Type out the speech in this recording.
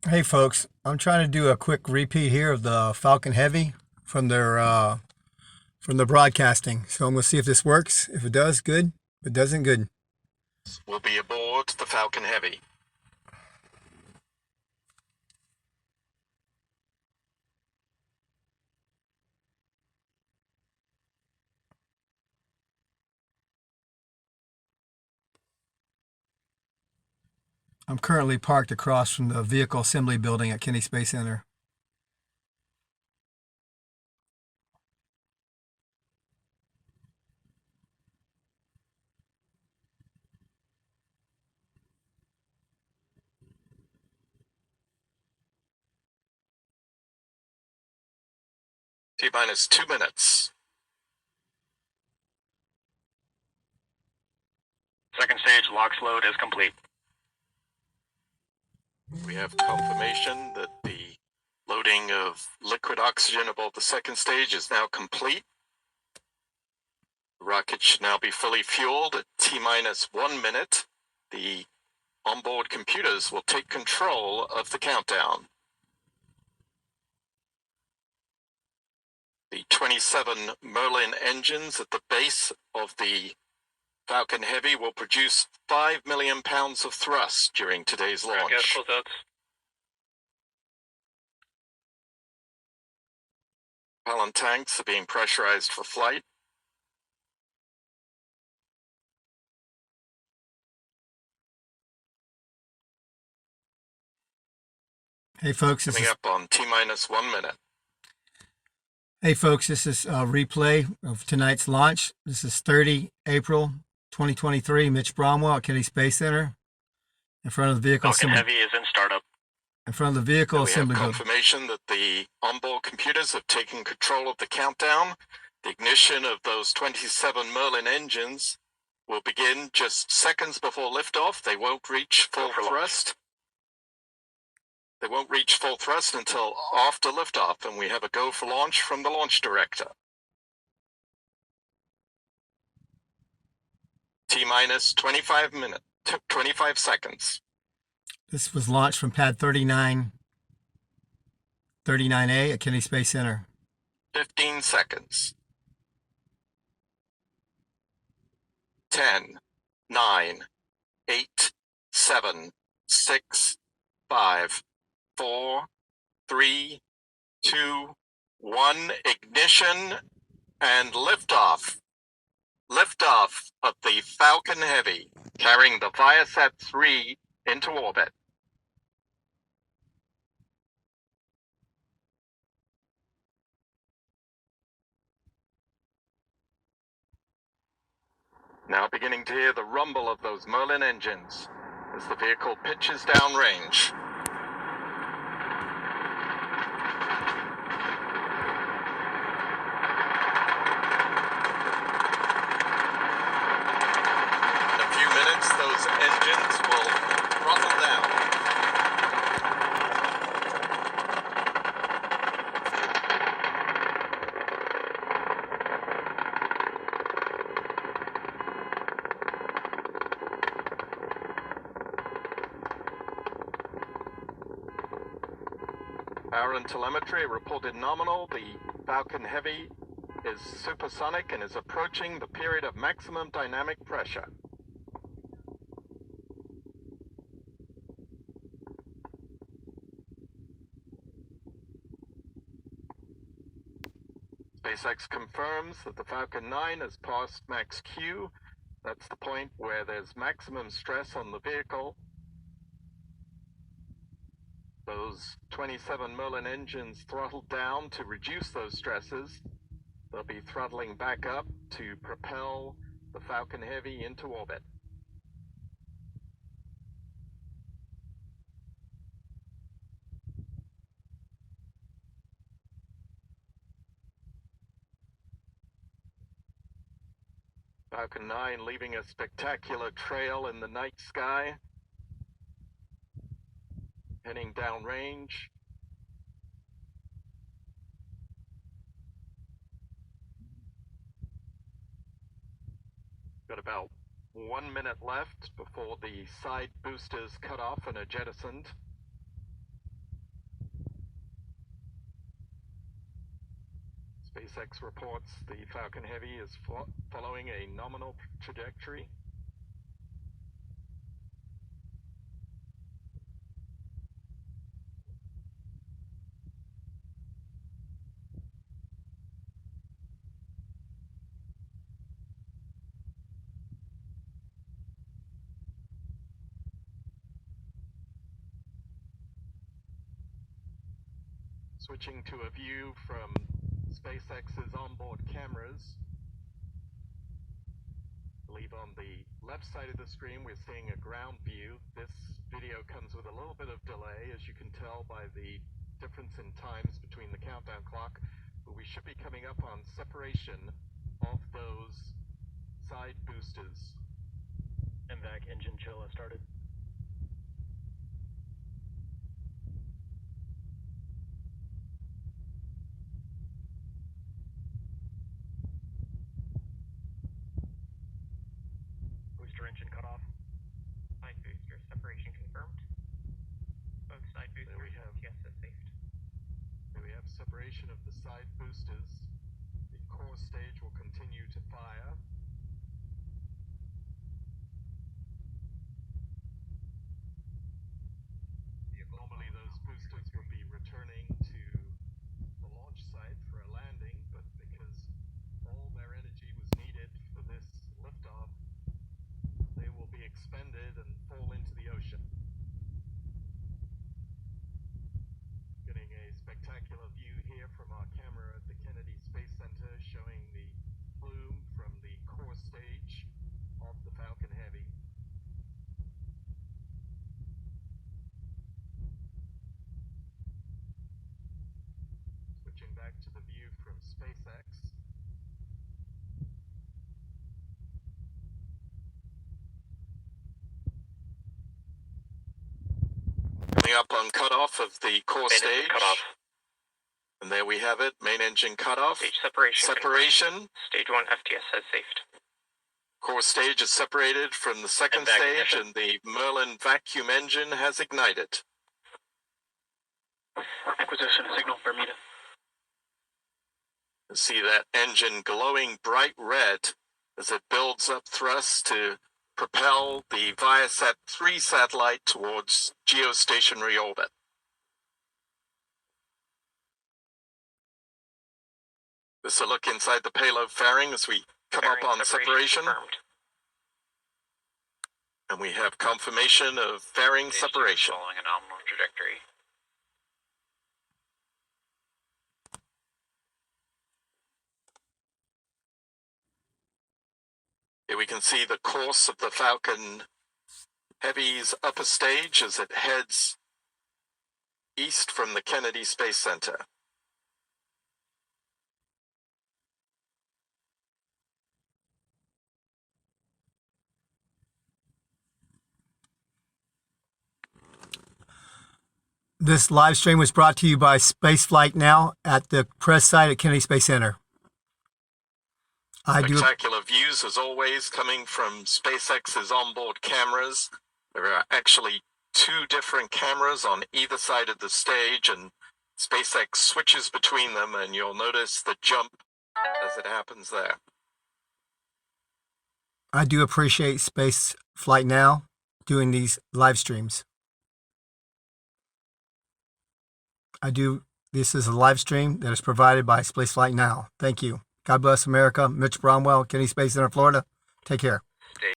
Hey folks, I'm trying to do a quick repeat here of the Falcon Heavy from their broadcasting. So I'm gonna see if this works. If it does, good. If it doesn't, good. Will be aboard the Falcon Heavy. I'm currently parked across from the vehicle assembly building at Kennedy Space Center. T-minus 2 minutes. Second stage LOX load is complete. We have confirmation that the loading of liquid oxygen aboard the second stage is now complete. The rocket should now be fully fueled at T-minus 1 minute. The onboard computers will take control of the countdown. The 27 Merlin engines at the base of the Falcon Heavy will produce 5 million pounds of thrust during today's launch. Gas closeouts. Propellant tanks are being pressurized for flight. Hey folks, Coming up on T-minus 1 minute. Hey folks, this is a replay of tonight's launch. This is 30 April 2023. Mitch Bromwell at Kennedy Space Center, in front of the vehicle Falcon assembly. Heavy is in startup. In front of the vehicle We have assembly building. confirmation that the onboard computers have taken control of the countdown. The ignition of those 27 Merlin engines will begin just seconds before liftoff. They won't reach full thrust. They won't reach full thrust until after liftoff, and we have a go for launch from the launch director. T-minus 25 minutes, 25 seconds. This was launched from pad 39, 39A at Kennedy Space Center. 15 seconds. 10, 9, 8, 7, 6, 5, 4, 3, 2, 1. Ignition and liftoff. Liftoff of the Falcon Heavy, carrying the ViaSat 3 into orbit. Now beginning to hear the rumble of those Merlin engines as the vehicle pitches downrange. In a few minutes, those engines will throttle down. Power and telemetry reported nominal. The Falcon Heavy is supersonic and is approaching the period of maximum dynamic pressure. SpaceX confirms that the Falcon 9 has passed max Q. That's the point where there's maximum stress on the vehicle. Those 27 Merlin engines throttled down to reduce those stresses. They'll be throttling back up to propel the Falcon Heavy into orbit. Falcon 9 leaving a spectacular trail in the night sky, heading downrange. Got about 1 minute left before the side boosters cut off and are jettisoned. SpaceX reports the Falcon Heavy is following a nominal trajectory. Switching to a view from SpaceX's onboard cameras. I believe on the left side of the screen we're seeing a ground view. This video comes with a little bit of delay, as you can tell by the difference in times between the countdown clock, but we should be coming up on separation of those side boosters. MVAC engine chill has started. Booster engine cut off. Side booster separation confirmed. Both side boosters There we have safed. There we have separation of the side boosters. The core stage will continue to fire. Normally those boosters would be returning to the launch site for a landing, but because all their energy was needed for this liftoff, they will be expended and fall into the ocean. Getting a spectacular view here from our camera at the Kennedy Space Center, showing the plume from the core stage of the Falcon Heavy. Switching back to the view from SpaceX. Coming up on cutoff of the core stage. Cutoff. And there we have it, main engine cutoff. Stage separation. Separation. Stage 1 FTS has safed. Core stage is separated from the second And vac stage, ignition. and the Merlin vacuum engine has ignited. Acquisition signal Bermuda. You see that engine glowing bright red as it builds up thrust to propel the ViaSat 3 satellite towards geostationary orbit. This is a look inside the payload fairing as we come up on separation. Confirmed. And we have confirmation of fairing Stage 2 separation. Following a nominal trajectory. Here we can see the course of the Falcon Heavy's upper stage as it heads east from the Kennedy Space Center. This live stream was brought to you by Spaceflight Now at the press site at Kennedy Space Center. Spectacular views, as always, coming from SpaceX's onboard cameras. There are actually two different cameras on either side of the stage, and SpaceX switches between them, and you'll notice the jump as it happens there. I do appreciate Spaceflight Now doing these live streams. This is a live stream that is provided by Spaceflight Now. Thank you. God bless America. Mitch Bromwell, Kennedy Space Center, Florida. Take care.